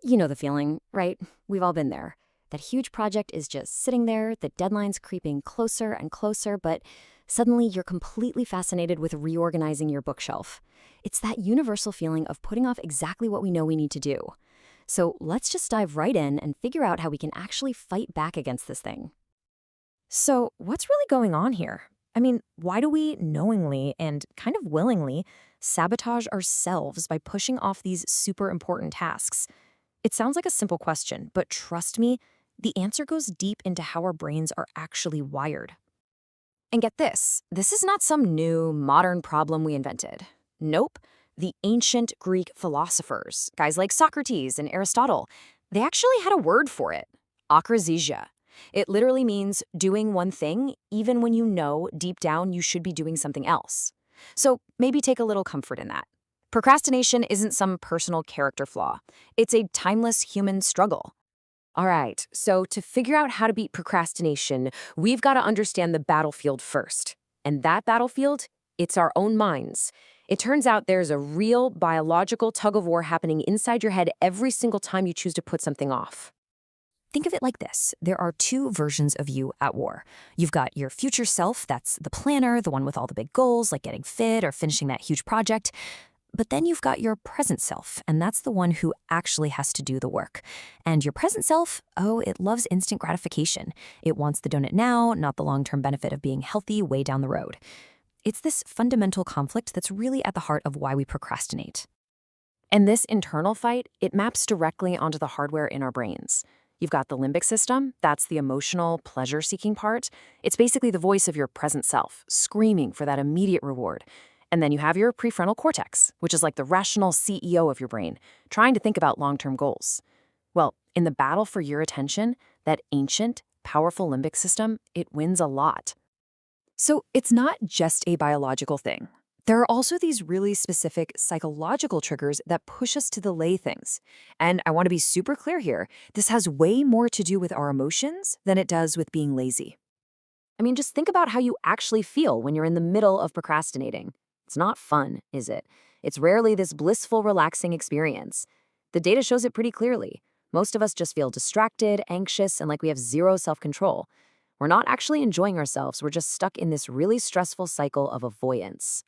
You know the feeling, right? We've all been there. That huge project is just sitting there, the deadline's creeping closer and closer, but suddenly you're completely fascinated with reorganizing your bookshelf. It's that universal feeling of putting off exactly what we know we need to do. So let's just dive right in and figure out how we can actually fight back against this thing. So, what's really going on here? I mean, why do we knowingly and kind of willingly sabotage ourselves by pushing off these super important tasks? It sounds like a simple question, but trust me, the answer goes deep into how our brains are actually wired. And get this is not some new, modern problem we invented. Nope. The ancient Greek philosophers, guys like Socrates and Aristotle, they actually had a word for it: akrasia. It literally means doing one thing even when you know deep down you should be doing something else. So maybe take a little comfort in that. Procrastination isn't some personal character flaw. It's a timeless human struggle. All right, so to figure out how to beat procrastination, we've got to understand the battlefield first. And that battlefield, it's our own minds. It turns out there's a real biological tug of war happening inside your head every single time you choose to put something off. Think of it like this. There are two versions of you at war. You've got your future self, that's the planner, the one with all the big goals, like getting fit or finishing that huge project. But then you've got your present self, and that's the one who actually has to do the work. And your present self, oh, it loves instant gratification. It wants the donut now, not the long-term benefit of being healthy way down the road. It's this fundamental conflict that's really at the heart of why we procrastinate. And this internal fight, it maps directly onto the hardware in our brains. You've got the limbic system, that's the emotional, pleasure-seeking part. It's basically the voice of your present self, screaming for that immediate reward. And then you have your prefrontal cortex, which is like the rational CEO of your brain, trying to think about long-term goals. Well, in the battle for your attention, that ancient, powerful limbic system, it wins a lot. So it's not just a biological thing. There are also these really specific psychological triggers that push us to delay things. And I want to be super clear here, this has way more to do with our emotions than it does with being lazy. I mean, just think about how you actually feel when you're in the middle of procrastinating. It's not fun, is it? It's rarely this blissful, relaxing experience. The data shows it pretty clearly. Most of us just feel distracted, anxious, and like we have zero self-control. We're not actually enjoying ourselves. We're just stuck in this really stressful cycle of avoidance.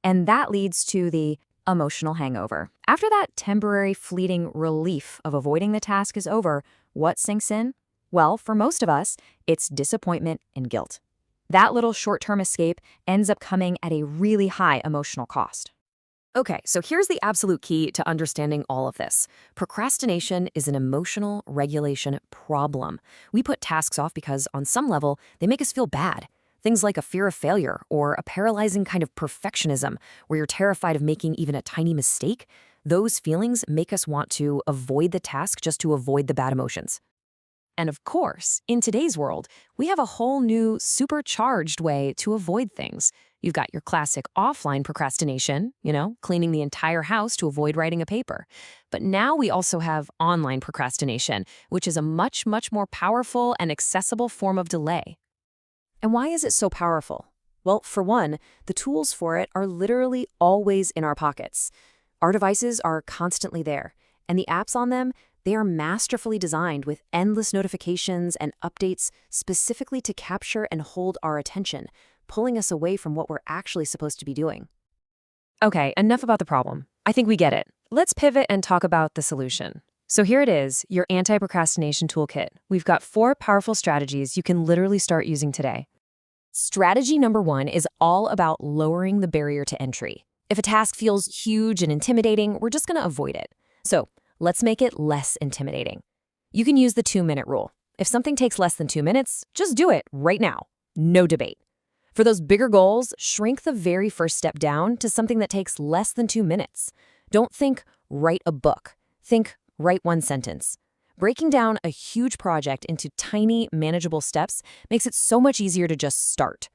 And that leads to the emotional hangover. After that temporary, fleeting relief of avoiding the task is over, what sinks in? Well, for most of us, it's disappointment and guilt. That little short-term escape ends up coming at a really high emotional cost. Okay, so here's the absolute key to understanding all of this. Procrastination is an emotional regulation problem. We put tasks off because, on some level, they make us feel bad. Things like a fear of failure or a paralyzing kind of perfectionism where you're terrified of making even a tiny mistake. Those feelings make us want to avoid the task just to avoid the bad emotions. And of course, in today's world, we have a whole new supercharged way to avoid things. You've got your classic offline procrastination, cleaning the entire house to avoid writing a paper. But now we also have online procrastination, which is a much, much more powerful and accessible form of delay. And why is it so powerful? Well, for one, the tools for it are literally always in our pockets. Our devices are constantly there, and the apps on them, they are masterfully designed with endless notifications and updates specifically to capture and hold our attention, pulling us away from what we're actually supposed to be doing. Okay, enough about the problem. I think we get it. Let's pivot and talk about the solution. So here it is, your anti-procrastination toolkit. We've got 4 powerful strategies you can literally start using today. Strategy number 1 is all about lowering the barrier to entry. If a task feels huge and intimidating, we're just going to avoid it. So let's make it less intimidating. You can use the 2-minute rule. If something takes less than 2 minutes, just do it right now. No debate. For those bigger goals, shrink the very first step down to something that takes less than 2 minutes. Don't think, write a book. Think, write 1 sentence. Breaking down a huge project into tiny, manageable steps makes it so much easier to just start.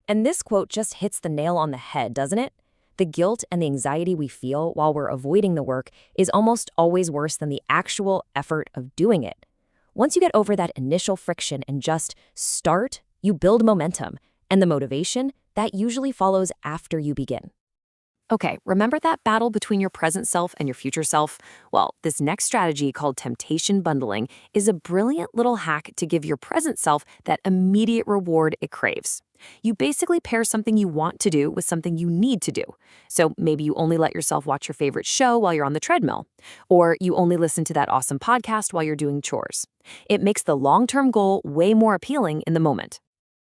And this quote just hits the nail on the head, doesn't it? The guilt and the anxiety we feel while we're avoiding the work is almost always worse than the actual effort of doing it. Once you get over that initial friction and just start, you build momentum, and the motivation, that usually follows after you begin. Okay, remember that battle between your present self and your future self? Well, this next strategy called temptation bundling is a brilliant little hack to give your present self that immediate reward it craves. You basically pair something you want to do with something you need to do. So maybe you only let yourself watch your favorite show while you're on the treadmill, or you only listen to that awesome podcast while you're doing chores. It makes the long-term goal way more appealing in the moment.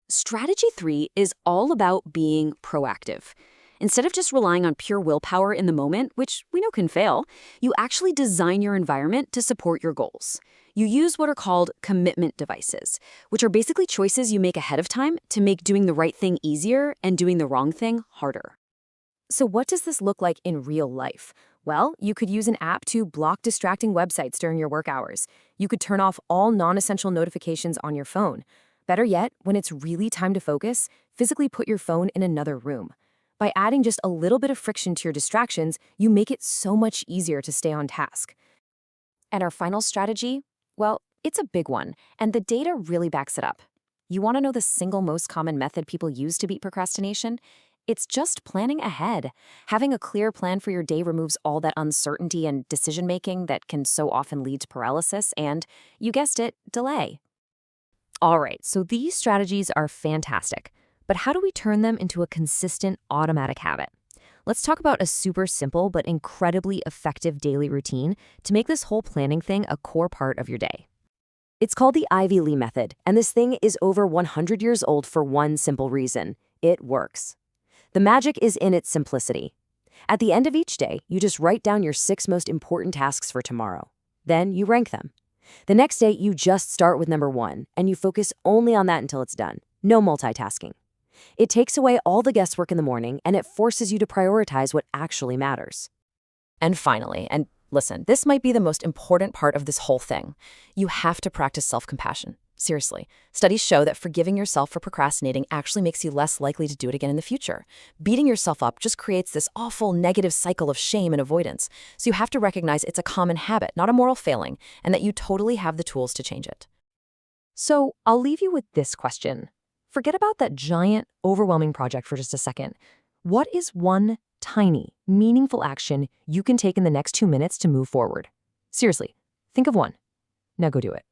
Strategy 3 is all about being proactive. Instead of just relying on pure willpower in the moment, which we know can fail, you actually design your environment to support your goals. You use what are called commitment devices, which are basically choices you make ahead of time to make doing the right thing easier and doing the wrong thing harder. So what does this look like in real life? Well, you could use an app to block distracting websites during your work hours. You could turn off all non-essential notifications on your phone. Better yet, when it's really time to focus, physically put your phone in another room. By adding just a little bit of friction to your distractions, you make it so much easier to stay on task. And our final strategy? Well, it's a big one, and the data really backs it up. You want to know the single most common method people use to beat procrastination? It's just planning ahead. Having a clear plan for your day removes all that uncertainty and decision-making that can so often lead to paralysis and, you guessed it, delay. All right, so these strategies are fantastic, but how do we turn them into a consistent automatic habit? Let's talk about a super simple but incredibly effective daily routine to make this whole planning thing a core part of your day. It's called the Ivy Lee method, and this thing is over 100 years old for one simple reason. It works. The magic is in its simplicity. At the end of each day, you just write down your 6 most important tasks for tomorrow. Then you rank them. The next day, you just start with number 1, and you focus only on that until it's done. No multitasking. It takes away all the guesswork in the morning, and it forces you to prioritize what actually matters. And finally, and listen, this might be the most important part of this whole thing. You have to practice self-compassion. Seriously, studies show that forgiving yourself for procrastinating actually makes you less likely to do it again in the future. Beating yourself up just creates this awful negative cycle of shame and avoidance. So you have to recognize it's a common habit, not a moral failing, and that you totally have the tools to change it. So I'll leave you with this question. Forget about that giant, overwhelming project for just a second. What is one tiny, meaningful action you can take in the next 2 minutes to move forward? Seriously, think of one. Now go do it.